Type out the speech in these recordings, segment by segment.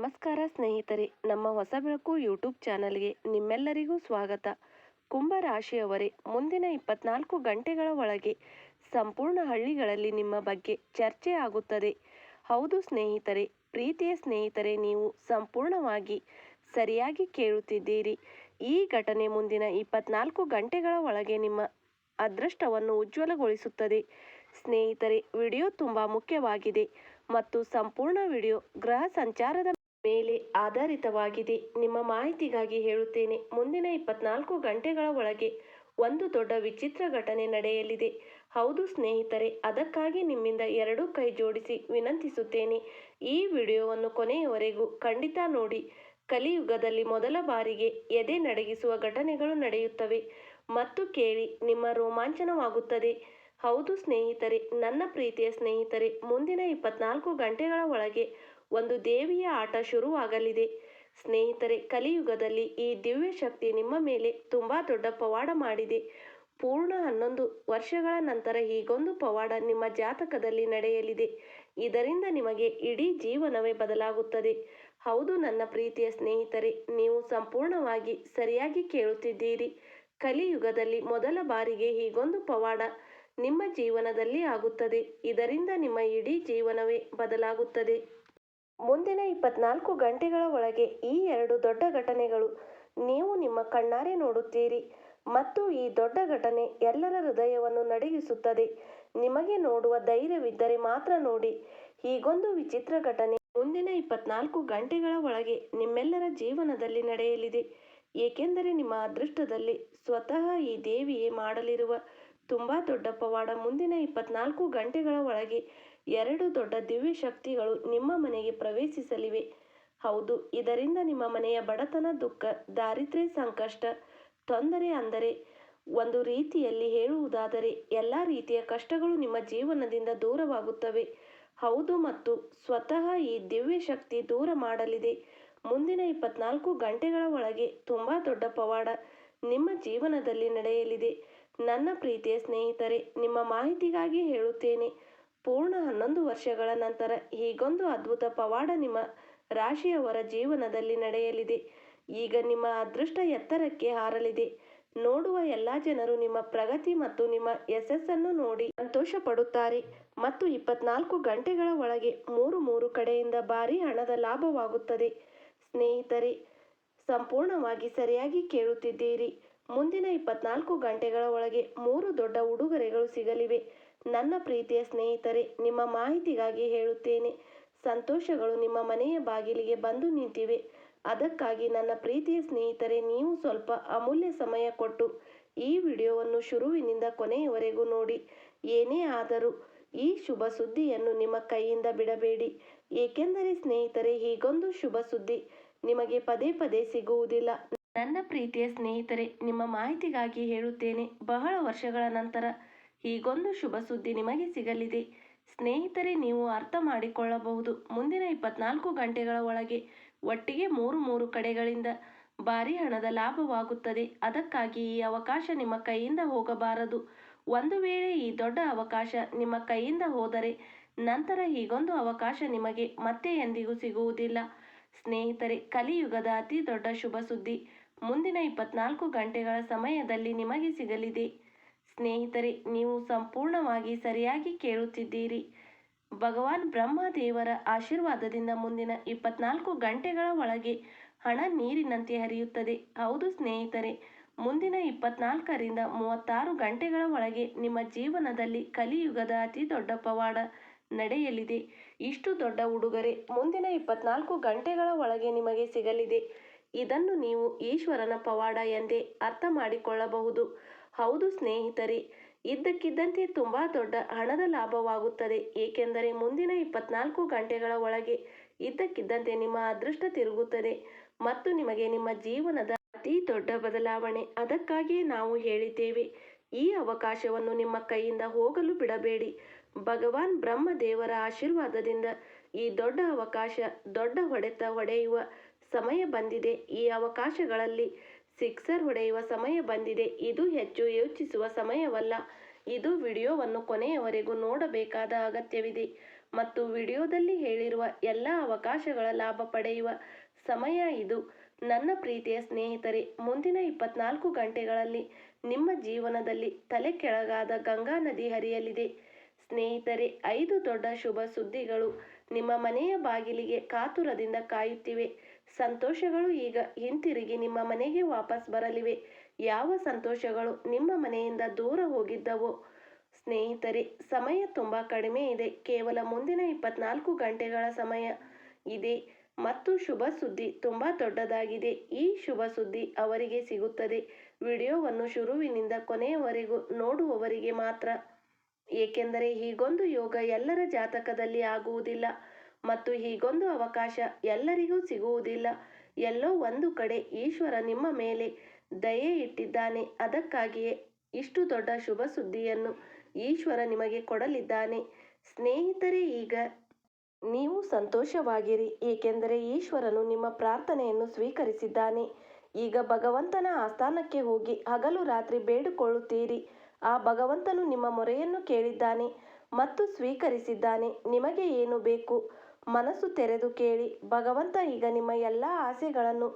ನಮಸ್ಕಾರ ಸ್ನೇಹಿತರೆ, ನಮ್ಮ ಹೊಸ ಬೆಳಕು ಯೂಟ್ಯೂಬ್ ಚಾನಲ್ಗೆ ನಿಮ್ಮೆಲ್ಲರಿಗೂ ಸ್ವಾಗತ. ಕುಂಭ ರಾಶಿಯವರೇ, ಮುಂದಿನ 24 ಗಂಟೆಗಳ ಒಳಗೆ ಸಂಪೂರ್ಣ ಹಳ್ಳಿಗಳಲ್ಲಿ ನಿಮ್ಮ ಬಗ್ಗೆ ಚರ್ಚೆ ಆಗುತ್ತದೆ. ಹೌದು ಸ್ನೇಹಿತರೆ, ಪ್ರೀತಿಯ ಸ್ನೇಹಿತರೆ, ನೀವು ಸಂಪೂರ್ಣವಾಗಿ ಸರಿಯಾಗಿ ಕೇಳುತ್ತಿದ್ದೀರಿ. ಈ ಘಟನೆ ಮುಂದಿನ 24 ಗಂಟೆಗಳ ಒಳಗೆ ನಿಮ್ಮ ಅದೃಷ್ಟವನ್ನು ಉಜ್ವಲಗೊಳಿಸುತ್ತದೆ. ಸ್ನೇಹಿತರೆ, ವಿಡಿಯೋ ತುಂಬ ಮುಖ್ಯವಾಗಿದೆ ಮತ್ತು ಸಂಪೂರ್ಣ ವಿಡಿಯೋ ಗ್ರಹ ಸಂಚಾರದ ಮೇಲೆ ಆಧಾರಿತವಾಗಿದೆ. ನಿಮ್ಮ ಮಾಹಿತಿಗಾಗಿ ಹೇಳುತ್ತೇನೆ, ಮುಂದಿನ 24 ಗಂಟೆಗಳ ಒಳಗೆ ಒಂದು ದೊಡ್ಡ ವಿಚಿತ್ರ ಘಟನೆ ನಡೆಯಲಿದೆ. ಹೌದು ಸ್ನೇಹಿತರೆ, ಅದಕ್ಕಾಗಿ ನಿಮ್ಮಿಂದ ಎರಡೂ ಕೈ ಜೋಡಿಸಿ ವಿನಂತಿಸುತ್ತೇನೆ. ಈ ವಿಡಿಯೋವನ್ನು ಕೊನೆಯವರೆಗೂ ಖಂಡಿತ ನೋಡಿ. ಕಲಿಯುಗದಲ್ಲಿ ಮೊದಲ ಬಾರಿಗೆ ಎದೆ ನಡಗಿಸುವ ಘಟನೆಗಳು ನಡೆಯುತ್ತವೆ ಮತ್ತು ಕೇಳಿ ನಿಮ್ಮ ರೋಮಾಂಚನವಾಗುತ್ತದೆ. ಹೌದು ಸ್ನೇಹಿತರೆ, ನನ್ನ ಪ್ರೀತಿಯ ಸ್ನೇಹಿತರೆ, ಮುಂದಿನ 24 ಗಂಟೆಗಳ ಒಳಗೆ ಒಂದು ದೇವಿಯ ಆಟ ಶುರುವಾಗಲಿದೆ. ಸ್ನೇಹಿತರೆ, ಕಲಿಯುಗದಲ್ಲಿ ಈ ದಿವ್ಯ ಶಕ್ತಿ ನಿಮ್ಮ ಮೇಲೆ ತುಂಬ ದೊಡ್ಡ ಪವಾಡ ಮಾಡಿದೆ. ಪೂರ್ಣ 11 ವರ್ಷಗಳ ನಂತರ ಹೀಗೊಂದು ಪವಾಡ ನಿಮ್ಮ ಜಾತಕದಲ್ಲಿ ನಡೆಯಲಿದೆ. ಇದರಿಂದ ನಿಮಗೆ ಇಡೀ ಜೀವನವೇ ಬದಲಾಗುತ್ತದೆ. ಹೌದು ನನ್ನ ಪ್ರೀತಿಯ ಸ್ನೇಹಿತರೆ, ನೀವು ಸಂಪೂರ್ಣವಾಗಿ ಸರಿಯಾಗಿ ಕೇಳುತ್ತಿದ್ದೀರಿ. ಕಲಿಯುಗದಲ್ಲಿ ಮೊದಲ ಬಾರಿಗೆ ಹೀಗೊಂದು ಪವಾಡ ನಿಮ್ಮ ಜೀವನದಲ್ಲಿ ಆಗುತ್ತದೆ. ಇದರಿಂದ ನಿಮ್ಮ ಇಡೀ ಜೀವನವೇ ಬದಲಾಗುತ್ತದೆ. ಮುಂದಿನ 24 ಗಂಟೆಗಳ ಒಳಗೆ ಈ ಎರಡು ದೊಡ್ಡ ಘಟನೆಗಳು ನೀವು ನಿಮ್ಮ ಕಣ್ಣಾರೆ ನೋಡುತ್ತೀರಿ ಮತ್ತು ಈ ದೊಡ್ಡ ಘಟನೆ ಎಲ್ಲರ ಹೃದಯವನ್ನು ನಡಗಿಸುತ್ತದೆ. ನಿಮಗೆ ನೋಡುವ ಧೈರ್ಯವಿದ್ದರೆ ಮಾತ್ರ ನೋಡಿ. ಹೀಗೊಂದು ವಿಚಿತ್ರ ಘಟನೆ ಮುಂದಿನ 24 ಗಂಟೆಗಳ ಒಳಗೆ ನಿಮ್ಮೆಲ್ಲರ ಜೀವನದಲ್ಲಿ ನಡೆಯಲಿದೆ. ಏಕೆಂದರೆ ನಿಮ್ಮ ಅದೃಷ್ಟದಲ್ಲಿ ಸ್ವತಃ ಈ ದೇವಿಯೇ ಮಾಡಲಿರುವ ತುಂಬ ದೊಡ್ಡ ಪವಾಡ. ಮುಂದಿನ 24 ಗಂಟೆಗಳ ಒಳಗೆ ಎರಡು ದೊಡ್ಡ ದಿವ್ಯ ಶಕ್ತಿಗಳು ನಿಮ್ಮ ಮನೆಗೆ ಪ್ರವೇಶಿಸಲಿವೆ. ಹೌದು, ಇದರಿಂದ ನಿಮ್ಮ ಮನೆಯ ಬಡತನ, ದುಃಖ, ದಾರಿದ್ರ್ಯ, ಸಂಕಷ್ಟ, ತೊಂದರೆ, ಅಂದರೆ ಒಂದು ರೀತಿಯಲ್ಲಿ ಹೇಳುವುದಾದರೆ ಎಲ್ಲ ರೀತಿಯ ಕಷ್ಟಗಳು ನಿಮ್ಮ ಜೀವನದಿಂದ ದೂರವಾಗುತ್ತವೆ. ಹೌದು, ಮತ್ತು ಸ್ವತಃ ಈ ದಿವ್ಯ ಶಕ್ತಿ ದೂರ ಮಾಡಲಿದೆ. ಮುಂದಿನ 24 ಗಂಟೆಗಳ ಒಳಗೆ ತುಂಬ ದೊಡ್ಡ ಪವಾಡ ನಿಮ್ಮ ಜೀವನದಲ್ಲಿ ನಡೆಯಲಿದೆ. ನನ್ನ ಪ್ರೀತಿಯ ಸ್ನೇಹಿತರೆ, ನಿಮ್ಮ ಮಾಹಿತಿಗಾಗಿ ಹೇಳುತ್ತೇನೆ, ಪೂರ್ಣ 11 ವರ್ಷಗಳ ನಂತರ ಹೀಗೊಂದು ಅದ್ಭುತ ಪವಾಡ ನಿಮ್ಮ ರಾಶಿಯವರ ಜೀವನದಲ್ಲಿ ನಡೆಯಲಿದೆ. ಈಗ ನಿಮ್ಮ ಅದೃಷ್ಟ ಎತ್ತರಕ್ಕೆ ಹಾರಲಿದೆ. ನೋಡುವ ಎಲ್ಲ ಜನರು ನಿಮ್ಮ ಪ್ರಗತಿ ಮತ್ತು ನಿಮ್ಮ ಯಶಸ್ಸನ್ನು ನೋಡಿ ಸಂತೋಷ ಪಡುತ್ತಾರೆ ಮತ್ತು 24 ಗಂಟೆಗಳ ಒಳಗೆ ಮೂರು ಕಡೆಯಿಂದ ಭಾರಿ ಹಣದ ಲಾಭವಾಗುತ್ತದೆ. ಸ್ನೇಹಿತರೆ, ಸಂಪೂರ್ಣವಾಗಿ ಸರಿಯಾಗಿ ಕೇಳುತ್ತಿದ್ದೀರಿ. ಮುಂದಿನ 24 ಗಂಟೆಗಳ ಒಳಗೆ 3 ದೊಡ್ಡ ಉಡುಗೊರೆಗಳು ಸಿಗಲಿವೆ. ನನ್ನ ಪ್ರೀತಿಯ ಸ್ನೇಹಿತರೆ, ನಿಮ್ಮ ಮಾಹಿತಿಗಾಗಿ ಹೇಳುತ್ತೇನೆ, ಸಂತೋಷಗಳು ನಿಮ್ಮ ಮನೆಯ ಬಾಗಿಲಿಗೆ ಬಂದು ನಿಂತಿವೆ. ಅದಕ್ಕಾಗಿ ನನ್ನ ಪ್ರೀತಿಯ ಸ್ನೇಹಿತರೆ, ನೀವು ಸ್ವಲ್ಪ ಅಮೂಲ್ಯ ಸಮಯ ಕೊಟ್ಟು ಈ ವಿಡಿಯೋವನ್ನು ಶುರುವಿನಿಂದ ಕೊನೆಯವರೆಗೂ ನೋಡಿ. ಏನೇ ಆದರೂ ಈ ಶುಭ ಸುದ್ದಿಯನ್ನು ನಿಮ್ಮ ಕೈಯಿಂದ ಬಿಡಬೇಡಿ. ಏಕೆಂದರೆ ಸ್ನೇಹಿತರೆ, ಹೀಗೊಂದು ಶುಭ ಸುದ್ದಿ ನಿಮಗೆ ಪದೇ ಪದೇ ಸಿಗುವುದಿಲ್ಲ. ನನ್ನ ಪ್ರೀತಿಯ ಸ್ನೇಹಿತರೆ, ನಿಮ್ಮ ಮಾಹಿತಿಗಾಗಿ ಹೇಳುತ್ತೇನೆ, ಬಹಳ ವರ್ಷಗಳ ನಂತರ ಹೀಗೊಂದು ಶುಭ ಸುದ್ದಿ ನಿಮಗೆ ಸಿಗಲಿದೆ. ಸ್ನೇಹಿತರೆ, ನೀವು ಅರ್ಥ ಮಾಡಿಕೊಳ್ಳಬಹುದು, ಮುಂದಿನ 24 ಗಂಟೆಗಳ ಒಳಗೆ ಒಟ್ಟಿಗೆ ಮೂರು ಕಡೆಗಳಿಂದ ಭಾರಿ ಹಣದ ಲಾಭವಾಗುತ್ತದೆ. ಅದಕ್ಕಾಗಿ ಈ ಅವಕಾಶ ನಿಮ್ಮ ಕೈಯಿಂದ ಹೋಗಬಾರದು. ಒಂದು ವೇಳೆ ಈ ದೊಡ್ಡ ಅವಕಾಶ ನಿಮ್ಮ ಕೈಯಿಂದ ಹೋದರೆ ನಂತರ ಹೀಗೊಂದು ಅವಕಾಶ ನಿಮಗೆ ಮತ್ತೆ ಎಂದಿಗೂ ಸಿಗುವುದಿಲ್ಲ. ಸ್ನೇಹಿತರೆ, ಕಲಿಯುಗದ ಅತಿ ದೊಡ್ಡ ಶುಭ ಸುದ್ದಿ ಮುಂದಿನ 24 ಗಂಟೆಗಳ ಸಮಯದಲ್ಲಿ ನಿಮಗೆ ಸಿಗಲಿದೆ. ಸ್ನೇಹಿತರೆ, ನೀವು ಸಂಪೂರ್ಣವಾಗಿ ಸರಿಯಾಗಿ ಕೇಳುತ್ತಿದ್ದೀರಿ. ಭಗವಾನ್ ಬ್ರಹ್ಮ ದೇವರ ಆಶೀರ್ವಾದದಿಂದ ಮುಂದಿನ 24 ಗಂಟೆಗಳ ಒಳಗೆ ಹಣ ನೀರಿನಂತೆ ಹರಿಯುತ್ತದೆ. ಹೌದು ಸ್ನೇಹಿತರೆ, ಮುಂದಿನ 24ರಿಂದ 36 ಗಂಟೆಗಳ ಒಳಗೆ ನಿಮ್ಮ ಜೀವನದಲ್ಲಿ ಕಲಿಯುಗದ ಅತಿ ದೊಡ್ಡ ಪವಾಡ ನಡೆಯಲಿದೆ. ಇಷ್ಟು ದೊಡ್ಡ ಉಡುಗೊರೆ ಮುಂದಿನ 24 ಗಂಟೆಗಳ ಒಳಗೆ ನಿಮಗೆ ಸಿಗಲಿದೆ. ಇದನ್ನು ನೀವು ಈಶ್ವರನ ಪವಾಡ ಎಂದೇ ಅರ್ಥ ಮಾಡಿಕೊಳ್ಳಬಹುದು. ಹೌದು ಸ್ನೇಹಿತರೆ, ಇದ್ದಕ್ಕಿದ್ದಂತೆ ತುಂಬ ದೊಡ್ಡ ಹಣದ ಲಾಭವಾಗುತ್ತದೆ. ಏಕೆಂದರೆ ಮುಂದಿನ 24 ಗಂಟೆಗಳ ಒಳಗೆ ಇದ್ದಕ್ಕಿದ್ದಂತೆ ನಿಮ್ಮ ಅದೃಷ್ಟ ತಿರುಗುತ್ತದೆ ಮತ್ತು ನಿಮಗೆ ನಿಮ್ಮ ಜೀವನದ ಅತಿ ದೊಡ್ಡ ಬದಲಾವಣೆ. ಅದಕ್ಕಾಗಿಯೇ ನಾವು ಹೇಳಿದ್ದೇವೆ, ಈ ಅವಕಾಶವನ್ನು ನಿಮ್ಮ ಕೈಯಿಂದ ಹೋಗಲು ಬಿಡಬೇಡಿ. ಭಗವಾನ್ ಬ್ರಹ್ಮ ದೇವರ ಆಶೀರ್ವಾದದಿಂದ ಈ ದೊಡ್ಡ ಅವಕಾಶ, ದೊಡ್ಡ ಹೊಡೆತ ಹೊಡೆಯುವ ಸಮಯ ಬಂದಿದೆ. ಈ ಅವಕಾಶಗಳಲ್ಲಿ ಸಿಕ್ಸರ್ ಹೊಡೆಯುವ ಸಮಯ ಬಂದಿದೆ. ಇದು ಹೆಚ್ಚು ಯೋಚಿಸುವ ಸಮಯವಲ್ಲ. ಇದು ವಿಡಿಯೋವನ್ನು ಕೊನೆಯವರೆಗೂ ನೋಡಬೇಕಾದ ಅಗತ್ಯವಿದೆ. ಮತ್ತು ವಿಡಿಯೋದಲ್ಲಿ ಹೇಳಿರುವ ಎಲ್ಲ ಅವಕಾಶಗಳ ಲಾಭ ಪಡೆಯುವ ಸಮಯ ಇದು. ನನ್ನ ಪ್ರೀತಿಯ ಸ್ನೇಹಿತರೆ, ಮುಂದಿನ 24 ಗಂಟೆಗಳಲ್ಲಿ ನಿಮ್ಮ ಜೀವನದಲ್ಲಿ ತಲೆ ಕೆಳಗಾದ ಗಂಗಾ ನದಿ ಹರಿಯಲಿದೆ. ಸ್ನೇಹಿತರೆ, 5 ದೊಡ್ಡ ಶುಭ ಸುದ್ದಿಗಳು ನಿಮ್ಮ ಮನೆಯ ಬಾಗಿಲಿಗೆ ಕಾತುರದಿಂದ ಕಾಯುತ್ತಿವೆ. ಸಂತೋಷಗಳು ಈಗ ಹಿಂತಿರುಗಿ ನಿಮ್ಮ ಮನೆಗೆ ವಾಪಸ್ ಬರಲಿವೆ. ಯಾವ ಸಂತೋಷಗಳು ನಿಮ್ಮ ಮನೆಯಿಂದ ದೂರ ಹೋಗಿದ್ದವೋ. ಸ್ನೇಹಿತರೆ, ಸಮಯ ತುಂಬ ಕಡಿಮೆ ಇದೆ. ಕೇವಲ ಮುಂದಿನ 24 ಗಂಟೆಗಳ ಸಮಯ ಇದೆ ಮತ್ತು ಶುಭ ಸುದ್ದಿ ತುಂಬ ದೊಡ್ಡದಾಗಿದೆ. ಈ ಶುಭ ಸುದ್ದಿ ಅವರಿಗೆ ಸಿಗುತ್ತದೆ ವಿಡಿಯೋವನ್ನು ಶುರುವಿನಿಂದ ಕೊನೆಯವರೆಗೂ ನೋಡುವವರಿಗೆ ಮಾತ್ರ. ಏಕೆಂದರೆ ಹೀಗೊಂದು ಯೋಗ ಎಲ್ಲರ ಜಾತಕದಲ್ಲಿ ಆಗುವುದಿಲ್ಲ ಮತ್ತು ಹೀಗೊಂದು ಅವಕಾಶ ಎಲ್ಲರಿಗೂ ಸಿಗುವುದಿಲ್ಲ. ಎಲ್ಲೋ ಒಂದು ಕಡೆ ಈಶ್ವರ ನಿಮ್ಮ ಮೇಲೆ ದಯೆ ಇಟ್ಟಿದ್ದಾನೆ. ಅದಕ್ಕಾಗಿಯೇ ಇಷ್ಟು ದೊಡ್ಡ ಶುಭ ಸುದ್ದಿಯನ್ನು ಈಶ್ವರ ನಿಮಗೆ ಕೊಡಲಿದ್ದಾನೆ. ಸ್ನೇಹಿತರೆ, ಈಗ ನೀವು ಸಂತೋಷವಾಗಿರಿ, ಏಕೆಂದರೆ ಈಶ್ವರನು ನಿಮ್ಮ ಪ್ರಾರ್ಥನೆಯನ್ನು ಸ್ವೀಕರಿಸಿದ್ದಾನೆ. ಈಗ ಭಗವಂತನ ಆಸ್ಥಾನಕ್ಕೆ ಹೋಗಿ ಹಗಲು ರಾತ್ರಿ ಬೇಡಿಕೊಳ್ಳುತ್ತೀರಿ. ಆ ಭಗವಂತನು ನಿಮ್ಮ ಮೊರೆಯನ್ನು ಕೇಳಿದ್ದಾನೆ ಮತ್ತು ಸ್ವೀಕರಿಸಿದ್ದಾನೆ. ನಿಮಗೆ ಏನು ಬೇಕು? ಮನಸ್ಸು ತೆರೆದು ಕೇಳಿ. ಭಗವಂತ ಈಗ ನಿಮ್ಮ ಎಲ್ಲ ಆಸೆಗಳನ್ನು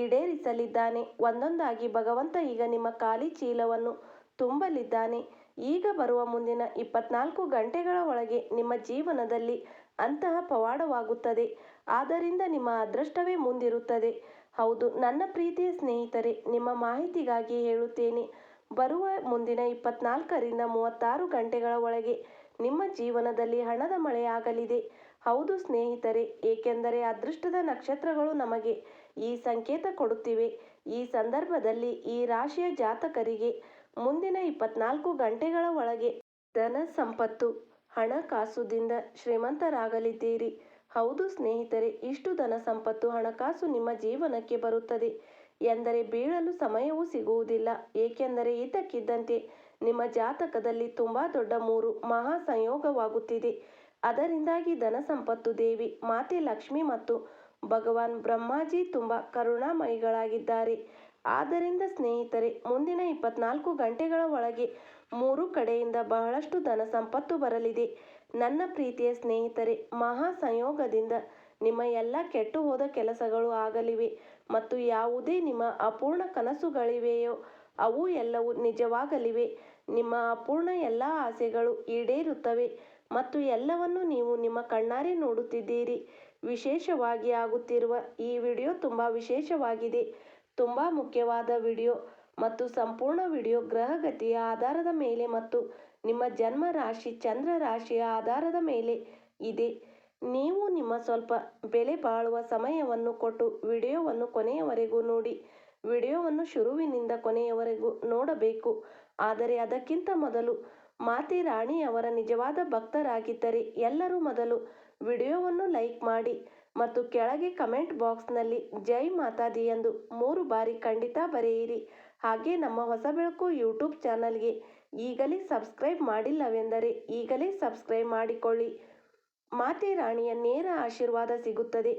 ಈಡೇರಿಸಲಿದ್ದಾನೆ. ಒಂದೊಂದಾಗಿ ಭಗವಂತ ಈಗ ನಿಮ್ಮ ಖಾಲಿ ಚೀಲವನ್ನು ತುಂಬಲಿದ್ದಾನೆ. ಈಗ ಬರುವ ಮುಂದಿನ 24 ಗಂಟೆಗಳ ಒಳಗೆ ನಿಮ್ಮ ಜೀವನದಲ್ಲಿ ಅಂತಹ ಪವಾಡವಾಗುತ್ತದೆ. ಆದ್ದರಿಂದ ನಿಮ್ಮ ಅದೃಷ್ಟವೇ ಮುಂದಿರುತ್ತದೆ. ಹೌದು ನನ್ನ ಪ್ರೀತಿಯ ಸ್ನೇಹಿತರೆ, ನಿಮ್ಮ ಮಾಹಿತಿಗಾಗಿ ಹೇಳುತ್ತೇನೆ. ಬರುವ ಮುಂದಿನ 24ರಿಂದ 36 ಗಂಟೆಗಳ ಒಳಗೆ ನಿಮ್ಮ ಜೀವನದಲ್ಲಿ ಹಣದ ಮಳೆ ಆಗಲಿದೆ. ಹೌದು ಸ್ನೇಹಿತರೆ, ಏಕೆಂದರೆ ಅದೃಷ್ಟದ ನಕ್ಷತ್ರಗಳು ನಮಗೆ ಈ ಸಂಕೇತ ಕೊಡುತ್ತಿವೆ. ಈ ಸಂದರ್ಭದಲ್ಲಿ ಈ ರಾಶಿಯ ಜಾತಕರಿಗೆ ಮುಂದಿನ 24 ಗಂಟೆಗಳ ಒಳಗೆ ಧನ ಸಂಪತ್ತು, ಹಣಕಾಸುದಿಂದ ಶ್ರೀಮಂತರಾಗಲಿದ್ದೀರಿ. ಹೌದು ಸ್ನೇಹಿತರೆ, ಇಷ್ಟು ಧನ ಸಂಪತ್ತು, ಹಣಕಾಸು ನಿಮ್ಮ ಜೀವನಕ್ಕೆ ಬರುತ್ತದೆ ಎಂದರೆ ಬೀಳಲು ಸಮಯವೂ ಸಿಗುವುದಿಲ್ಲ. ಏಕೆಂದರೆ ಇದ್ದಕ್ಕಿದ್ದಂತೆ ನಿಮ್ಮ ಜಾತಕದಲ್ಲಿ ತುಂಬ ದೊಡ್ಡ 3 ಮಹಾ ಸಂಯೋಗವಾಗುತ್ತಿದೆ. ಅದರಿಂದಾಗಿ ಧನ ಸಂಪತ್ತು ದೇವಿ ಮಾತೆ ಲಕ್ಷ್ಮಿ ಮತ್ತು ಭಗವಾನ್ ಬ್ರಹ್ಮಾಜಿ ತುಂಬ ಕರುಣಾಮಯಿಗಳಾಗಿದ್ದಾರೆ. ಆದ್ದರಿಂದ ಸ್ನೇಹಿತರೆ, ಮುಂದಿನ 24 ಗಂಟೆಗಳ ಒಳಗೆ 3 ಕಡೆಯಿಂದ ಬಹಳಷ್ಟು ಧನ ಸಂಪತ್ತು ಬರಲಿದೆ. ನನ್ನ ಪ್ರೀತಿಯ ಸ್ನೇಹಿತರೆ, ಮಹಾ ಸಂಯೋಗದಿಂದ ನಿಮ್ಮ ಎಲ್ಲ ಕೆಟ್ಟು ಹೋದ ಕೆಲಸಗಳು ಆಗಲಿವೆ ಮತ್ತು ಯಾವುದೇ ನಿಮ್ಮ ಅಪೂರ್ಣ ಕನಸುಗಳಿವೆಯೋ ಅವು ಎಲ್ಲವೂ ನಿಜವಾಗಲಿವೆ. ನಿಮ್ಮ ಅಪೂರ್ಣ ಎಲ್ಲ ಆಸೆಗಳು ಈಡೇರುತ್ತವೆ ಮತ್ತು ಎಲ್ಲವನ್ನು ನೀವು ನಿಮ್ಮ ಕಣ್ಣಾರೆ ನೋಡುತ್ತಿದ್ದೀರಿ. ವಿಶೇಷವಾಗಿ ಆಗುತ್ತಿರುವ ಈ ವಿಡಿಯೋ ತುಂಬ ವಿಶೇಷವಾಗಿದೆ. ತುಂಬ ಮುಖ್ಯವಾದ ವಿಡಿಯೋ ಮತ್ತು ಸಂಪೂರ್ಣ ವಿಡಿಯೋ ಗ್ರಹಗತಿಯ ಆಧಾರದ ಮೇಲೆ ಮತ್ತು ನಿಮ್ಮ ಜನ್ಮ ರಾಶಿ ಚಂದ್ರ ರಾಶಿಯ ಆಧಾರದ ಮೇಲೆ ಇದೆ. ನೀವು ನಿಮ್ಮ ಸ್ವಲ್ಪ ಬೆಲೆ ಬಾಳುವ ಸಮಯವನ್ನು ಕೊಟ್ಟು ವಿಡಿಯೋವನ್ನು ಕೊನೆಯವರೆಗೂ ನೋಡಿ. ವಿಡಿಯೋವನ್ನು ಶುರುವಿನಿಂದ ಕೊನೆಯವರೆಗೂ ನೋಡಬೇಕು. ಆದರೆ ಅದಕ್ಕಿಂತ ಮೊದಲು ಮಾತೆ ರಾಣಿಯವರ ನಿಜವಾದ ಭಕ್ತರಾಗಿದ್ದರೆ ಎಲ್ಲರೂ ಮೊದಲು ವಿಡಿಯೋವನ್ನು ಲೈಕ್ ಮಾಡಿ ಮತ್ತು ಕೆಳಗೆ ಕಮೆಂಟ್ ಬಾಕ್ಸ್ನಲ್ಲಿ ಜೈ ಮಾತಾದಿ ಎಂದು 3 ಬಾರಿ ಖಂಡಿತ ಬರೆಯಿರಿ. ಹಾಗೆ ನಮ್ಮ ಹೊಸ ಬೆಳಕು ಯೂಟ್ಯೂಬ್ ಚಾನಲ್ಗೆ ಈಗಲೇ ಸಬ್ಸ್ಕ್ರೈಬ್ ಮಾಡಿಲ್ಲವೆಂದರೆ ಈಗಲೇ ಸಬ್ಸ್ಕ್ರೈಬ್ ಮಾಡಿಕೊಳ್ಳಿ. ಮಾತೆ ರಾಣಿಯ ನೇರ ಆಶೀರ್ವಾದ ಸಿಗುತ್ತದೆ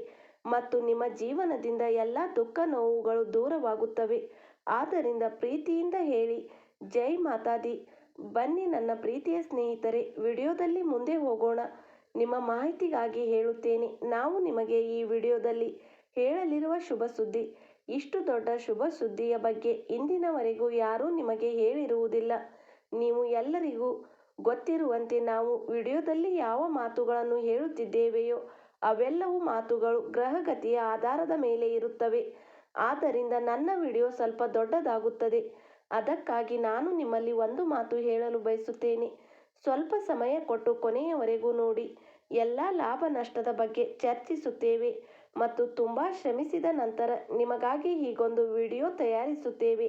ಮತ್ತು ನಿಮ್ಮ ಜೀವನದಿಂದ ಎಲ್ಲ ದುಃಖ ನೋವುಗಳು ದೂರವಾಗುತ್ತವೆ. ಆದ್ದರಿಂದ ಪ್ರೀತಿಯಿಂದ ಹೇಳಿ ಜೈ ಮಾತಾದಿ. ಬನ್ನಿ ನನ್ನ ಪ್ರೀತಿಯ ಸ್ನೇಹಿತರೆ, ವಿಡಿಯೋದಲ್ಲಿ ಮುಂದೆ ಹೋಗೋಣ. ನಿಮ್ಮ ಮಾಹಿತಿಗಾಗಿ ಹೇಳುತ್ತೇನೆ, ನಾವು ನಿಮಗೆ ಈ ವಿಡಿಯೋದಲ್ಲಿ ಹೇಳಲಿರುವ ಶುಭ ಸುದ್ದಿ, ಇಷ್ಟು ದೊಡ್ಡ ಶುಭ ಸುದ್ದಿಯ ಬಗ್ಗೆ ಇಂದಿನವರೆಗೂ ಯಾರೂ ನಿಮಗೆ ಹೇಳಿರುವುದಿಲ್ಲ. ನೀವು ಎಲ್ಲರಿಗೂ ಗೊತ್ತಿರುವಂತೆ ನಾವು ವಿಡಿಯೋದಲ್ಲಿ ಯಾವ ಮಾತುಗಳನ್ನು ಹೇಳುತ್ತಿದ್ದೇವೆಯೋ ಅವೆಲ್ಲವೂ ಮಾತುಗಳು ಗ್ರಹಗತಿಯ ಆಧಾರದ ಮೇಲೆ ಇರುತ್ತವೆ. ಆದ್ದರಿಂದ ನನ್ನ ವಿಡಿಯೋ ಸ್ವಲ್ಪ ದೊಡ್ಡದಾಗುತ್ತದೆ. ಅದಕ್ಕಾಗಿ ನಾನು ನಿಮ್ಮಲ್ಲಿ ಒಂದು ಮಾತು ಹೇಳಲು ಬಯಸುತ್ತೇನೆ. ಸ್ವಲ್ಪ ಸಮಯ ಕೊಟ್ಟು ಕೊನೆಯವರೆಗೂ ನೋಡಿ. ಎಲ್ಲ ಲಾಭ ನಷ್ಟದ ಬಗ್ಗೆ ಚರ್ಚಿಸುತ್ತೇವೆ ಮತ್ತು ತುಂಬ ಶ್ರಮಿಸಿದ ನಂತರ ನಿಮಗಾಗಿ ಹೀಗೊಂದು ವಿಡಿಯೋ ತಯಾರಿಸುತ್ತೇವೆ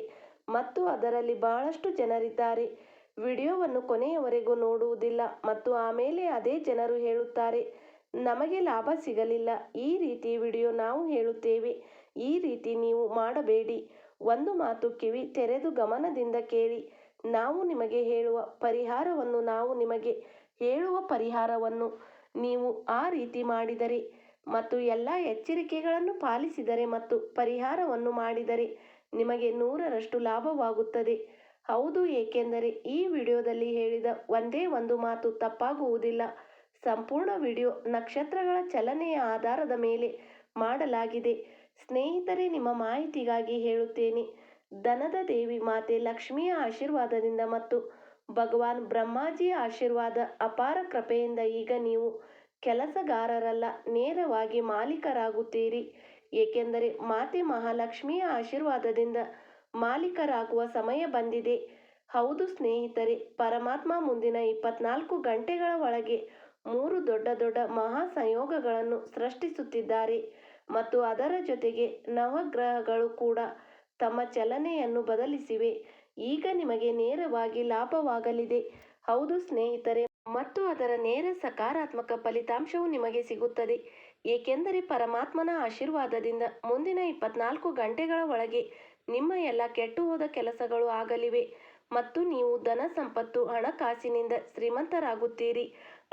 ಮತ್ತು ಅದರಲ್ಲಿ ಬಹಳಷ್ಟು ಜನರಿದ್ದಾರೆ ವಿಡಿಯೋವನ್ನು ಕೊನೆಯವರೆಗೂ ನೋಡುವುದಿಲ್ಲ ಮತ್ತು ಆಮೇಲೆ ಅದೇ ಜನರು ಹೇಳುತ್ತಾರೆ ನಮಗೆ ಲಾಭ ಸಿಗಲಿಲ್ಲ. ಈ ರೀತಿ ವಿಡಿಯೋ ನಾವು ಹೇಳುತ್ತೇವೆ, ಈ ರೀತಿ ನೀವು ಮಾಡಬೇಡಿ. ಒಂದು ಮಾತು ಕಿವಿ ತೆರೆದು ಗಮನದಿಂದ ಕೇಳಿ. ನಾವು ನಿಮಗೆ ಹೇಳುವ ಪರಿಹಾರವನ್ನು ನೀವು ಆ ರೀತಿ ಮಾಡಿದರೆ ಮತ್ತು ಎಲ್ಲ ಎಚ್ಚರಿಕೆಗಳನ್ನು ಪಾಲಿಸಿದರೆ ಮತ್ತು ಪರಿಹಾರವನ್ನು ಮಾಡಿದರೆ ನಿಮಗೆ 100ರಷ್ಟು ಲಾಭವಾಗುತ್ತದೆ. ಹೌದು, ಏಕೆಂದರೆ ಈ ವಿಡಿಯೋದಲ್ಲಿ ಹೇಳಿದ ಒಂದೇ ಒಂದು ಮಾತು ತಪ್ಪಾಗುವುದಿಲ್ಲ. ಸಂಪೂರ್ಣ ವಿಡಿಯೋ ನಕ್ಷತ್ರಗಳ ಚಲನೆಯ ಆಧಾರದ ಮೇಲೆ ಮಾಡಲಾಗಿದೆ. ಸ್ನೇಹಿತರೆ, ನಿಮ್ಮ ಮಾಹಿತಿಗಾಗಿ ಹೇಳುತ್ತೇನೆ. ಧನದ ದೇವಿ ಮಾತೆ ಲಕ್ಷ್ಮಿಯ ಆಶೀರ್ವಾದದಿಂದ ಮತ್ತು ಭಗವಾನ್ ಬ್ರಹ್ಮಾಜಿಯ ಆಶೀರ್ವಾದ ಅಪಾರ ಕೃಪೆಯಿಂದ ಈಗ ನೀವು ಕೆಲಸಗಾರರಲ್ಲ, ನೇರವಾಗಿ ಮಾಲೀಕರಾಗುತ್ತೀರಿ. ಏಕೆಂದರೆ ಮಾತೆ ಮಹಾಲಕ್ಷ್ಮಿಯ ಆಶೀರ್ವಾದದಿಂದ ಮಾಲೀಕರಾಗುವ ಸಮಯ ಬಂದಿದೆ. ಹೌದು ಸ್ನೇಹಿತರೆ, ಪರಮಾತ್ಮ ಮುಂದಿನ 24 ಗಂಟೆಗಳ ಒಳಗೆ 3 ದೊಡ್ಡ ದೊಡ್ಡ ಮಹಾ ಸಂಯೋಗಗಳನ್ನು ಸೃಷ್ಟಿಸುತ್ತಿದ್ದಾರೆ ಮತ್ತು ಅದರ ಜೊತೆಗೆ ನವಗ್ರಹಗಳು ಕೂಡ ತಮ್ಮ ಚಲನೆಯನ್ನು ಬದಲಿಸಿವೆ. ಈಗ ನಿಮಗೆ ನೇರವಾಗಿ ಲಾಭವಾಗಲಿದೆ. ಹೌದು ಸ್ನೇಹಿತರೆ, ಮತ್ತು ಅದರ ನೇರ ಸಕಾರಾತ್ಮಕ ಫಲಿತಾಂಶವು ನಿಮಗೆ ಸಿಗುತ್ತದೆ. ಏಕೆಂದರೆ ಪರಮಾತ್ಮನ ಆಶೀರ್ವಾದದಿಂದ ಮುಂದಿನ 24 ಗಂಟೆಗಳ ಒಳಗೆ ನಿಮ್ಮ ಎಲ್ಲ ಕೆಟ್ಟುಹೋದ ಕೆಲಸಗಳು ಆಗಲಿವೆ ಮತ್ತು ನೀವು ಧನ ಸಂಪತ್ತು ಹಣಕಾಸಿನಿಂದ ಶ್ರೀಮಂತರಾಗುತ್ತೀರಿ.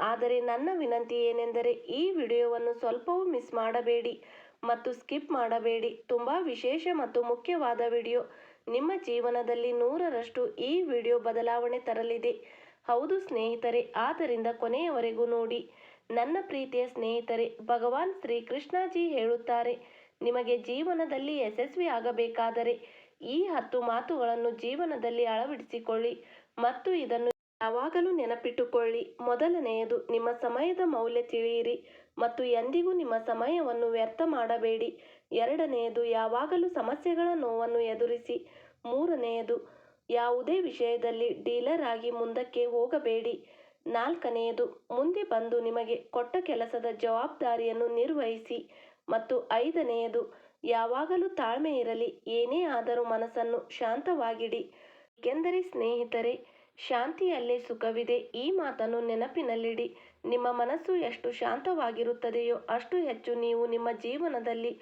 ಆದರೆ ನನ್ನ ವಿನಂತಿ ಏನೆಂದರೆ ಈ ವಿಡಿಯೋವನ್ನು ಸ್ವಲ್ಪವೂ ಮಿಸ್ ಮಾಡಬೇಡಿ ಮತ್ತು ಸ್ಕಿಪ್ ಮಾಡಬೇಡಿ. ತುಂಬ ವಿಶೇಷ ಮತ್ತು ಮುಖ್ಯವಾದ ವಿಡಿಯೋ. ನಿಮ್ಮ ಜೀವನದಲ್ಲಿ 100ರಷ್ಟು ಈ ವಿಡಿಯೋ ಬದಲಾವಣೆ ತರಲಿದೆ. ಹೌದು ಸ್ನೇಹಿತರೆ, ಆದ್ದರಿಂದ ಕೊನೆಯವರೆಗೂ ನೋಡಿ. ನನ್ನ ಪ್ರೀತಿಯ ಸ್ನೇಹಿತರೆ, ಭಗವಾನ್ ಶ್ರೀ ಕೃಷ್ಣಜಿ ಹೇಳುತ್ತಾರೆ, ನಿಮಗೆ ಜೀವನದಲ್ಲಿ ಯಶಸ್ವಿ ಆಗಬೇಕಾದರೆ ಈ 10 ಮಾತುಗಳನ್ನು ಜೀವನದಲ್ಲಿ ಅಳವಡಿಸಿಕೊಳ್ಳಿ ಮತ್ತು ಇದನ್ನು ಯಾವಾಗಲೂ ನೆನಪಿಟ್ಟುಕೊಳ್ಳಿ. ಮೊದಲನೆಯದು, ನಿಮ್ಮ ಸಮಯದ ಮೌಲ್ಯ ತಿಳಿಯಿರಿ ಮತ್ತು ಎಂದಿಗೂ ನಿಮ್ಮ ಸಮಯವನ್ನು ವ್ಯರ್ಥ ಮಾಡಬೇಡಿ. ಎರಡನೆಯದು, ಯಾವಾಗಲೂ ಸಮಸ್ಯೆಗಳ ನೋವನ್ನು ಎದುರಿಸಿ. ಮೂರನೆಯದು, ಯಾವುದೇ ವಿಷಯದಲ್ಲಿ ಡೀಲರ್ ಆಗಿ ಮುಂದಕ್ಕೆ ಹೋಗಬೇಡಿ. ನಾಲ್ಕನೆಯದು, ಮುಂದೆ ಬಂದು ನಿಮಗೆ ಕೊಟ್ಟ ಕೆಲಸದ ಜವಾಬ್ದಾರಿಯನ್ನು ನಿರ್ವಹಿಸಿ. ಮತ್ತು ಐದನೆಯದು, ಯಾವಾಗಲೂ ತಾಳ್ಮೆ ಇರಲಿ. ಏನೇ ಆದರೂ ಮನಸ್ಸನ್ನು ಶಾಂತವಾಗಿಡಿ. ಏಕೆಂದರೆ ಸ್ನೇಹಿತರೆ, ಶಾಂತಿಯಲ್ಲೇ ಸುಖವಿದೆ. ಈ ಮಾತನ್ನು ನೆನಪಿನಲ್ಲಿಡಿ. ನಿಮ್ಮ ಮನಸ್ಸು ಎಷ್ಟು ಶಾಂತವಾಗಿರುತ್ತದೆಯೋ ಅಷ್ಟು ಹೆಚ್ಚು ನೀವು ನಿಮ್ಮ ಜೀವನದಲ್ಲಿ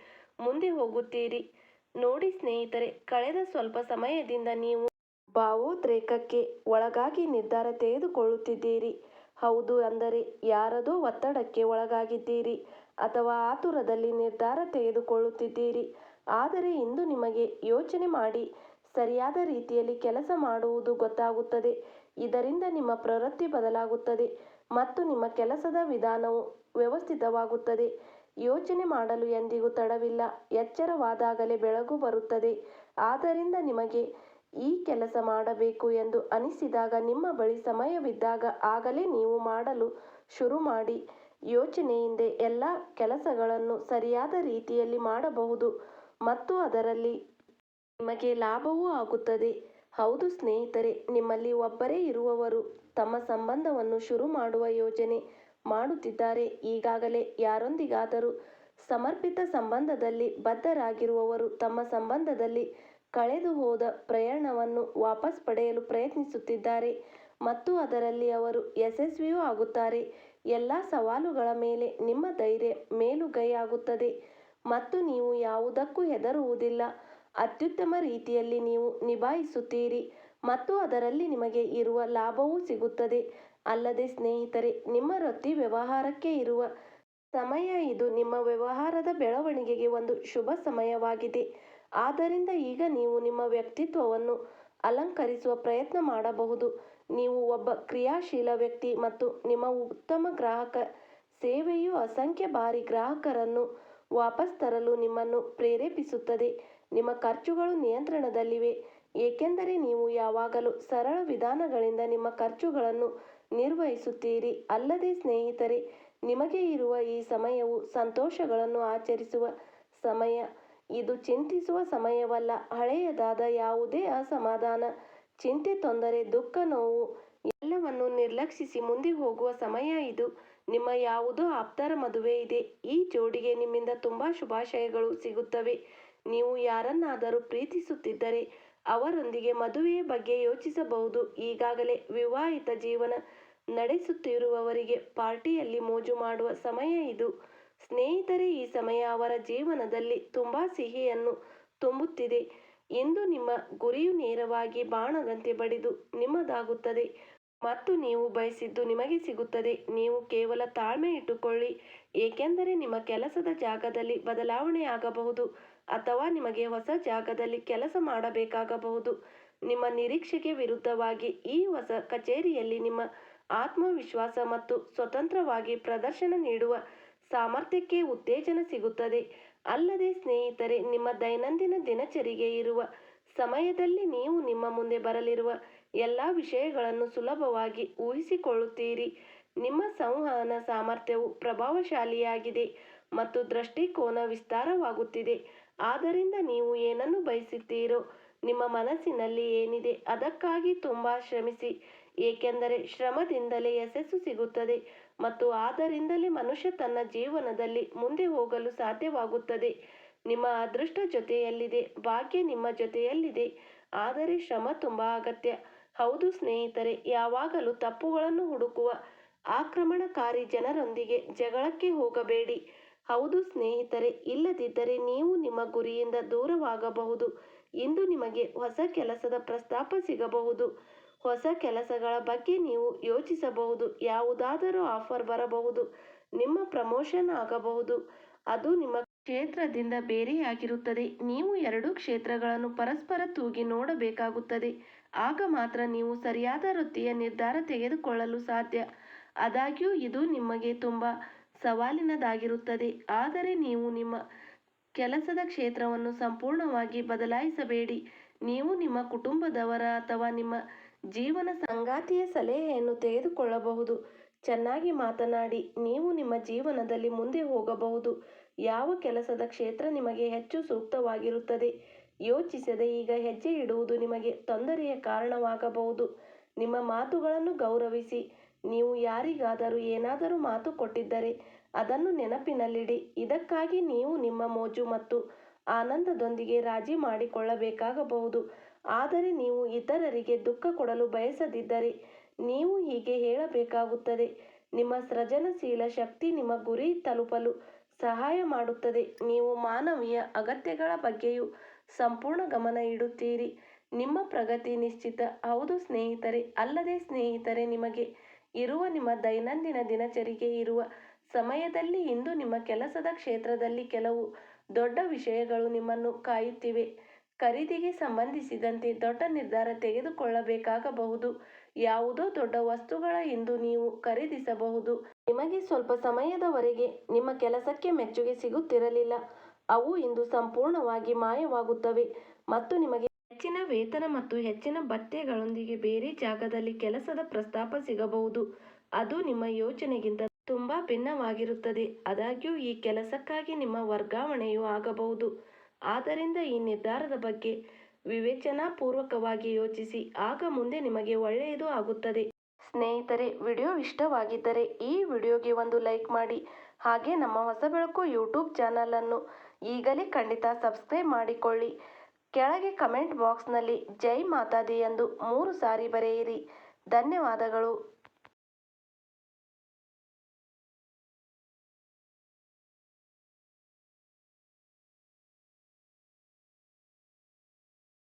ಮುಂದೆ ಹೋಗುತ್ತೀರಿ. ನೋಡಿ ಸ್ನೇಹಿತರೆ, ಕಳೆದ ಸ್ವಲ್ಪ ಸಮಯದಿಂದ ನೀವು ಭಾವೋದ್ರೇಕಕ್ಕೆ ಒಳಗಾಗಿ ನಿರ್ಧಾರ ತೆಗೆದುಕೊಳ್ಳುತ್ತಿದ್ದೀರಿ. ಹೌದು, ಅಂದರೆ ಯಾರದೋ ಒತ್ತಡಕ್ಕೆ ಒಳಗಾಗಿದ್ದೀರಿ ಅಥವಾ ಆತುರದಲ್ಲಿ ನಿರ್ಧಾರ ತೆಗೆದುಕೊಳ್ಳುತ್ತಿದ್ದೀರಿ. ಆದರೆ ಇಂದು ನಿಮಗೆ ಯೋಚನೆ ಮಾಡಿ ಸರಿಯಾದ ರೀತಿಯಲ್ಲಿ ಕೆಲಸ ಮಾಡುವುದು ಗೊತ್ತಾಗುತ್ತದೆ. ಇದರಿಂದ ನಿಮ್ಮ ಪ್ರವೃತ್ತಿ ಬದಲಾಗುತ್ತದೆ ಮತ್ತು ನಿಮ್ಮ ಕೆಲಸದ ವಿಧಾನವು ವ್ಯವಸ್ಥಿತವಾಗುತ್ತದೆ. ಯೋಚನೆ ಮಾಡಲು ಎಂದಿಗೂ ತಡವಿಲ್ಲ. ಎಚ್ಚರವಾದಾಗಲೇ ಬೆಳಕು ಬರುತ್ತದೆ. ಆದ್ದರಿಂದ ನಿಮಗೆ ಈ ಕೆಲಸ ಮಾಡಬೇಕು ಎಂದು ಅನಿಸಿದಾಗ, ನಿಮ್ಮ ಬಳಿ ಸಮಯವಿದ್ದಾಗ ಆಗಲೇ ನೀವು ಮಾಡಲು ಶುರು ಮಾಡಿ. ಯೋಚನೆಯಿಂದ ಎಲ್ಲ ಕೆಲಸಗಳನ್ನು ಸರಿಯಾದ ರೀತಿಯಲ್ಲಿ ಮಾಡಬಹುದು ಮತ್ತು ಅದರಲ್ಲಿ ನಿಮಗೆ ಲಾಭವೂ ಆಗುತ್ತದೆ. ಹೌದು ಸ್ನೇಹಿತರೆ, ನಿಮ್ಮಲ್ಲಿ ಒಬ್ಬರೇ ಇರುವವರು ತಮ್ಮ ಸಂಬಂಧವನ್ನು ಶುರು ಮಾಡುವ ಯೋಜನೆ ಮಾಡುತ್ತಿದ್ದಾರೆ. ಈಗಾಗಲೇ ಯಾರೊಂದಿಗಾದರೂ ಸಮರ್ಪಿತ ಸಂಬಂಧದಲ್ಲಿ ಬದ್ಧರಾಗಿರುವವರು ತಮ್ಮ ಸಂಬಂಧದಲ್ಲಿ ಕಳೆದು ಹೋದ ಪ್ರಯಾಣವನ್ನು ವಾಪಸ್ ಪಡೆಯಲು ಪ್ರಯತ್ನಿಸುತ್ತಿದ್ದಾರೆ ಮತ್ತು ಅದರಲ್ಲಿ ಅವರು ಯಶಸ್ವಿಯೂ ಆಗುತ್ತಾರೆ. ಎಲ್ಲ ಸವಾಲುಗಳ ಮೇಲೆ ನಿಮ್ಮ ಧೈರ್ಯ ಮೇಲುಗೈ ಆಗುತ್ತದೆ ಮತ್ತು ನೀವು ಯಾವುದಕ್ಕೂ ಹೆದರುವುದಿಲ್ಲ. ಅತ್ಯುತ್ತಮ ರೀತಿಯಲ್ಲಿ ನೀವು ನಿಭಾಯಿಸುತ್ತೀರಿ ಮತ್ತು ಅದರಲ್ಲಿ ನಿಮಗೆ ಇರುವ ಲಾಭವೂ ಸಿಗುತ್ತದೆ. ಅಲ್ಲದೆ ಸ್ನೇಹಿತರೆ, ನಿಮ್ಮ ವೃತ್ತಿ ವ್ಯವಹಾರಕ್ಕೆ ಇರುವ ಸಮಯ ಇದು ನಿಮ್ಮ ವ್ಯವಹಾರದ ಬೆಳವಣಿಗೆಗೆ ಒಂದು ಶುಭ ಸಮಯವಾಗಿದೆ. ಆದ್ದರಿಂದ ಈಗ ನೀವು ನಿಮ್ಮ ವ್ಯಕ್ತಿತ್ವವನ್ನು ಅಲಂಕರಿಸುವ ಪ್ರಯತ್ನ ಮಾಡಬಹುದು. ನೀವು ಒಬ್ಬ ಕ್ರಿಯಾಶೀಲ ವ್ಯಕ್ತಿ ಮತ್ತು ನಿಮ್ಮ ಉತ್ತಮ ಗ್ರಾಹಕ ಸೇವೆಯು ಅಸಂಖ್ಯ ಬಾರಿ ಗ್ರಾಹಕರನ್ನು ವಾಪಸ್ ತರಲು ನಿಮ್ಮನ್ನು ಪ್ರೇರೇಪಿಸುತ್ತದೆ. ನಿಮ್ಮ ಖರ್ಚುಗಳು ನಿಯಂತ್ರಣದಲ್ಲಿವೆ ಏಕೆಂದರೆ ನೀವು ಯಾವಾಗಲೂ ಸರಳ ವಿಧಾನಗಳಿಂದ ನಿಮ್ಮ ಖರ್ಚುಗಳನ್ನು ನಿರ್ವಹಿಸುತ್ತೀರಿ. ಅಲ್ಲದೆ ಸ್ನೇಹಿತರೆ, ನಿಮಗೆ ಇರುವ ಈ ಸಮಯವು ಸಂತೋಷಗಳನ್ನು ಆಚರಿಸುವ ಸಮಯ. ಇದು ಚಿಂತಿಸುವ ಸಮಯವಲ್ಲ. ಹಳೆಯದಾದ ಯಾವುದೇ ಅಸಮಾಧಾನ, ಚಿಂತೆ, ತೊಂದರೆ, ದುಃಖ, ನೋವು ಎಲ್ಲವನ್ನು ನಿರ್ಲಕ್ಷಿಸಿ ಮುಂದೆ ಹೋಗುವ ಸಮಯ ಇದು. ನಿಮ್ಮ ಯಾವುದೋ ಆಪ್ತರ ಮದುವೆ ಇದೆ. ಈ ಜೋಡಿಗೆ ನಿಮ್ಮಿಂದ ತುಂಬ ಶುಭಾಶಯಗಳು ಸಿಗುತ್ತವೆ. ನೀವು ಯಾರನ್ನಾದರೂ ಪ್ರೀತಿಸುತ್ತಿದ್ದರೆ ಅವರೊಂದಿಗೆ ಮದುವೆಯ ಬಗ್ಗೆ ಯೋಚಿಸಬಹುದು. ಈಗಾಗಲೇ ವಿವಾಹಿತ ಜೀವನ ನಡೆಸುತ್ತಿರುವವರಿಗೆ ಪಾರ್ಟಿಯಲ್ಲಿ ಮೋಜು ಮಾಡುವ ಸಮಯ ಇದು. ಸ್ನೇಹಿತರೆ, ಈ ಸಮಯ ಅವರ ಜೀವನದಲ್ಲಿ ತುಂಬ ಸಿಹಿಯನ್ನು ತುಂಬುತ್ತಿದೆ. ಇಂದು ನಿಮ್ಮ ಗುರಿಯು ನೇರವಾಗಿ ಬಾಣದಂತೆ ಬಡಿದು ನಿಮ್ಮದಾಗುತ್ತದೆ ಮತ್ತು ನೀವು ಬಯಸಿದ್ದು ನಿಮಗೆ ಸಿಗುತ್ತದೆ. ನೀವು ಕೇವಲ ತಾಳ್ಮೆ ಇಟ್ಟುಕೊಳ್ಳಿ, ಏಕೆಂದರೆ ನಿಮ್ಮ ಕೆಲಸದ ಜಾಗದಲ್ಲಿ ಬದಲಾವಣೆಯಾಗಬಹುದು ಅಥವಾ ನಿಮಗೆ ಹೊಸ ಜಾಗದಲ್ಲಿ ಕೆಲಸ ಮಾಡಬೇಕಾಗಬಹುದು. ನಿಮ್ಮ ನಿರೀಕ್ಷೆಗೆ ವಿರುದ್ಧವಾಗಿ ಈ ಹೊಸ ಕಚೇರಿಯಲ್ಲಿ ನಿಮ್ಮ ಆತ್ಮವಿಶ್ವಾಸ ಮತ್ತು ಸ್ವತಂತ್ರವಾಗಿ ಪ್ರದರ್ಶನ ನೀಡುವ ಸಾಮರ್ಥ್ಯಕ್ಕೆ ಉತ್ತೇಜನ ಸಿಗುತ್ತದೆ. ಅಲ್ಲದೆ ಸ್ನೇಹಿತರೆ, ನಿಮ್ಮ ದೈನಂದಿನ ದಿನಚರಿಗೆ ಇರುವ ಸಮಯದಲ್ಲಿ ನೀವು ನಿಮ್ಮ ಮುಂದೆ ಬರಲಿರುವ ಎಲ್ಲ ವಿಷಯಗಳನ್ನು ಸುಲಭವಾಗಿ ಊಹಿಸಿಕೊಳ್ಳುತ್ತೀರಿ. ನಿಮ್ಮ ಸಂವಹನ ಸಾಮರ್ಥ್ಯವು ಪ್ರಭಾವಶಾಲಿಯಾಗಿದೆ ಮತ್ತು ದೃಷ್ಟಿಕೋನ ವಿಸ್ತಾರವಾಗುತ್ತಿದೆ. ಆದ್ದರಿಂದ ನೀವು ಏನನ್ನು ಬಯಸುತ್ತೀರೋ, ನಿಮ್ಮ ಮನಸ್ಸಿನಲ್ಲಿ ಏನಿದೆ ಅದಕ್ಕಾಗಿ ತುಂಬಾ ಶ್ರಮಿಸಿ, ಏಕೆಂದರೆ ಶ್ರಮದಿಂದಲೇ ಯಶಸ್ಸು ಸಿಗುತ್ತದೆ ಮತ್ತು ಆದ್ದರಿಂದಲೇ ಮನುಷ್ಯ ತನ್ನ ಜೀವನದಲ್ಲಿ ಮುಂದೆ ಹೋಗಲು ಸಾಧ್ಯವಾಗುತ್ತದೆ. ನಿಮ್ಮ ಅದೃಷ್ಟ ಜೊತೆಯಲ್ಲಿದೆ, ಭಾಗ್ಯ ನಿಮ್ಮ ಜೊತೆಯಲ್ಲಿದೆ, ಆದರೆ ಶ್ರಮ ತುಂಬಾ ಅಗತ್ಯ. ಹೌದು ಸ್ನೇಹಿತರೆ, ಯಾವಾಗಲೂ ತಪ್ಪುಗಳನ್ನು ಹುಡುಕುವ ಆಕ್ರಮಣಕಾರಿ ಜನರೊಂದಿಗೆ ಜಗಳಕ್ಕೆ ಹೋಗಬೇಡಿ. ಹೌದು ಸ್ನೇಹಿತರೆ, ಇಲ್ಲದಿದ್ದರೆ ನೀವು ನಿಮ್ಮ ಗುರಿಯಿಂದ ದೂರವಾಗಬಹುದು. ಇಂದು ನಿಮಗೆ ಹೊಸ ಕೆಲಸದ ಪ್ರಸ್ತಾಪ ಸಿಗಬಹುದು. ಹೊಸ ಕೆಲಸಗಳ ಬಗ್ಗೆ ನೀವು ಯೋಚಿಸಬಹುದು. ಯಾವುದಾದರೂ ಆಫರ್ ಬರಬಹುದು. ನಿಮ್ಮ ಪ್ರಮೋಷನ್ ಆಗಬಹುದು. ಅದು ನಿಮ್ಮ ಕ್ಷೇತ್ರದಿಂದ ಬೇರೆಯಾಗಿರುತ್ತದೆ. ನೀವು ಎರಡೂ ಕ್ಷೇತ್ರಗಳನ್ನು ಪರಸ್ಪರ ತೂಗಿ ನೋಡಬೇಕಾಗುತ್ತದೆ. ಆಗ ಮಾತ್ರ ನೀವು ಸರಿಯಾದ ವೃತ್ತಿಯ ನಿರ್ಧಾರ ತೆಗೆದುಕೊಳ್ಳಲು ಸಾಧ್ಯ. ಆದಾಗ್ಯೂ ಇದು ನಿಮಗೆ ತುಂಬಾ ಸವಾಲಿನದಾಗಿರುತ್ತದೆ. ಆದರೆ ನೀವು ನಿಮ್ಮ ಕೆಲಸದ ಕ್ಷೇತ್ರವನ್ನು ಸಂಪೂರ್ಣವಾಗಿ ಬದಲಾಯಿಸಬೇಡಿ. ನೀವು ನಿಮ್ಮ ಕುಟುಂಬದವರ ಅಥವಾ ನಿಮ್ಮ ಜೀವನ ಸಂಗಾತಿಯ ಸಲಹೆಯನ್ನು ತೆಗೆದುಕೊಳ್ಳಬಹುದು. ಚೆನ್ನಾಗಿ ಮಾತನಾಡಿ, ನೀವು ನಿಮ್ಮ ಜೀವನದಲ್ಲಿ ಮುಂದೆ ಹೋಗಬಹುದು. ಯಾವ ಕೆಲಸದ ಕ್ಷೇತ್ರ ನಿಮಗೆ ಹೆಚ್ಚು ಸೂಕ್ತವಾಗಿರುತ್ತದೆ ಯೋಚಿಸದೆ ಈಗ ಹೆಜ್ಜೆ ಇಡುವುದು ನಿಮಗೆ ತೊಂದರೆಯ ಕಾರಣವಾಗಬಹುದು. ನಿಮ್ಮ ಮಾತುಗಳನ್ನು ಗೌರವಿಸಿ. ನೀವು ಯಾರಿಗಾದರೂ ಏನಾದರೂ ಮಾತು ಕೊಟ್ಟಿದ್ದರೆ ಅದನ್ನು ನೆನಪಿನಲ್ಲಿಡಿ. ಇದಕ್ಕಾಗಿ ನೀವು ನಿಮ್ಮ ಮೋಜು ಮತ್ತು ಆನಂದದೊಂದಿಗೆ ರಾಜಿ ಮಾಡಿಕೊಳ್ಳಬೇಕಾಗಬಹುದು. ಆದರೆ ನೀವು ಇತರರಿಗೆ ದುಃಖ ಕೊಡಲು ಬಯಸದಿದ್ದರೆ ನೀವು ಹೀಗೆ ಹೇಳಬೇಕಾಗುತ್ತದೆ: ನಿಮ್ಮ ಸೃಜನಶೀಲ ಶಕ್ತಿ ನಿಮ್ಮ ಗುರಿ ತಲುಪಲು ಸಹಾಯ ಮಾಡುತ್ತದೆ. ನೀವು ಮಾನವೀಯ ಅಗತ್ಯಗಳ ಬಗ್ಗೆಯೂ ಸಂಪೂರ್ಣ ಗಮನ ಇಡುತ್ತೀರಿ. ನಿಮ್ಮ ಪ್ರಗತಿ ನಿಶ್ಚಿತ. ಹೌದು ಸ್ನೇಹಿತರೆ, ಅಲ್ಲದೆ ಸ್ನೇಹಿತರೆ, ನಿಮಗೆ ಇರುವ ನಿಮ್ಮ ದೈನಂದಿನ ದಿನಚರಿಗೆ ಇರುವ ಸಮಯದಲ್ಲಿ ಇಂದು ನಿಮ್ಮ ಕೆಲಸದ ಕ್ಷೇತ್ರದಲ್ಲಿ ಕೆಲವು ದೊಡ್ಡ ವಿಷಯಗಳು ನಿಮ್ಮನ್ನು ಕಾಯುತ್ತಿವೆ. ಖರೀದಿಗೆ ಸಂಬಂಧಿಸಿದಂತೆ ದೊಡ್ಡ ನಿರ್ಧಾರ ತೆಗೆದುಕೊಳ್ಳಬೇಕಾಗಬಹುದು. ಯಾವುದೋ ದೊಡ್ಡ ವಸ್ತುಗಳ ಇಂದು ನೀವು ಖರೀದಿಸಬಹುದು. ನಿಮಗೆ ಸ್ವಲ್ಪ ಸಮಯದವರೆಗೆ ನಿಮ್ಮ ಕೆಲಸಕ್ಕೆ ಮೆಚ್ಚುಗೆ ಸಿಗುತ್ತಿರಲಿಲ್ಲ. ಅವು ಇಂದು ಸಂಪೂರ್ಣವಾಗಿ ಮಾಯವಾಗುತ್ತವೆ ಮತ್ತು ನಿಮಗೆ ಹೆಚ್ಚಿನ ವೇತನ ಮತ್ತು ಹೆಚ್ಚಿನ ಭತ್ಯೆಗಳೊಂದಿಗೆ ಬೇರೆ ಜಾಗದಲ್ಲಿ ಕೆಲಸದ ಪ್ರಸ್ತಾಪ ಸಿಗಬಹುದು. ಅದು ನಿಮ್ಮ ಯೋಚನೆಗಿಂತ ತುಂಬಾ ಭಿನ್ನವಾಗಿರುತ್ತದೆ. ಆದಾಗ್ಯೂ ಈ ಕೆಲಸಕ್ಕಾಗಿ ನಿಮ್ಮ ವರ್ಗಾವಣೆಯೂ ಆಗಬಹುದು. ಆದ್ದರಿಂದ ಈ ನಿರ್ಧಾರದ ಬಗ್ಗೆ ವಿವೇಚನಾಪೂರ್ವಕವಾಗಿ ಯೋಚಿಸಿ. ಆಗ ಮುಂದೆ ನಿಮಗೆ ಒಳ್ಳೆಯದು ಆಗುತ್ತದೆ. ಸ್ನೇಹಿತರೆ, ವಿಡಿಯೋ ಇಷ್ಟವಾಗಿದ್ದರೆ ಈ ವಿಡಿಯೋಗೆ ಒಂದು ಲೈಕ್ ಮಾಡಿ. ಹಾಗೆ ನಮ್ಮ ಹೊಸಬೆಳಕು ಯೂಟ್ಯೂಬ್ ಚಾನಲನ್ನು ಈಗಲೇ ಖಂಡಿತ ಸಬ್ಸ್ಕ್ರೈಬ್ ಮಾಡಿಕೊಳ್ಳಿ. ಕೆಳಗೆ ಕಮೆಂಟ್ ಬಾಕ್ಸ್ನಲ್ಲಿ ಜೈ ಮಾತಾದಿ ಎಂದು 3 ಸಾರಿ ಬರೆಯಿರಿ. ಧನ್ಯವಾದಗಳು.